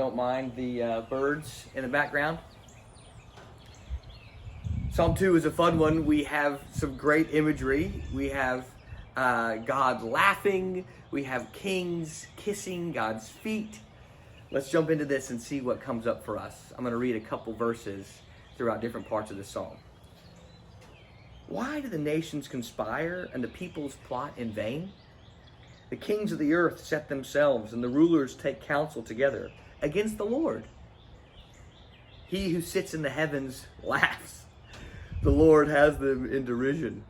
Don't mind the birds in the background. Psalm 2 is a fun one. We have some great imagery. We have God laughing. We have kings kissing God's feet. Let's jump into this and see what comes up for us. I'm going to read a couple verses throughout different parts of the psalm. Why do the nations conspire and the peoples plot in vain? The kings of the earth set themselves, and the rulers take counsel together against the Lord. He who sits in the heavens laughs. The Lord has them in derision.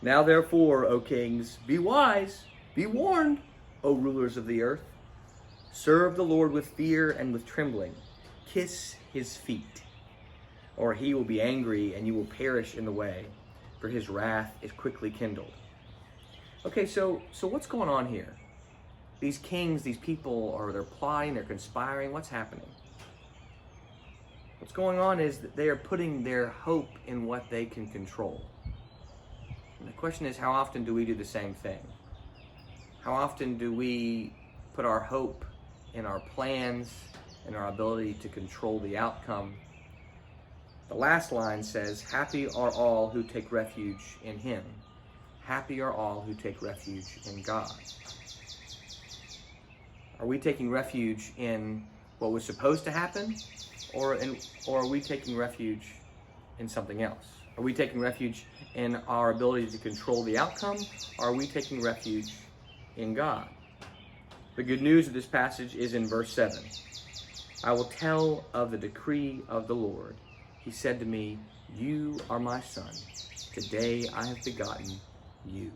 Now therefore, O kings, be wise, be warned, O rulers of the earth. Serve the Lord with fear and with trembling. Kiss his feet, or he will be angry and you will perish in the way, for his wrath is quickly kindled. Okay, so what's going on here? These kings, these people, they're plotting, they're conspiring. What's happening? What's going on is that they are putting their hope in what they can control. And the question is, how often do we do the same thing? How often do we put our hope in our plans and our ability to control the outcome? The last line says, happy are all who take refuge in him. Happy are all who take refuge in God. Are we taking refuge in what was supposed to happen? Or are we taking refuge in something else? Are we taking refuge in our ability to control the outcome? Or are we taking refuge in God? The good news of this passage is in verse 7. I will tell of the decree of the Lord. He said to me, you are my son. Today I have begotten you.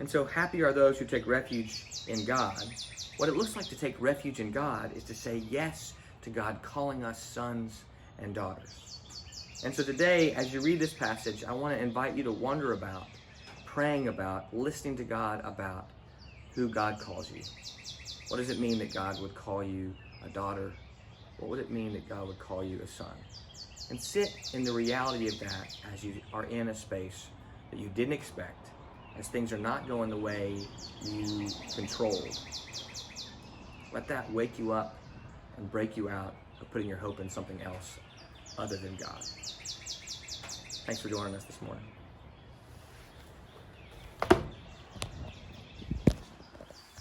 And so happy are those who take refuge in God. What it looks like to take refuge in God is to say yes to God calling us sons and daughters. And so today, as you read this passage, I want to invite you to wonder about, praying about, listening to God about who God calls you. What does it mean that God would call you a daughter? What would it mean that God would call you a son? And sit in the reality of that as you are in a space that you didn't expect, as things are not going the way you controlled. Let that wake you up and break you out of putting your hope in something else other than God. Thanks for joining us this morning.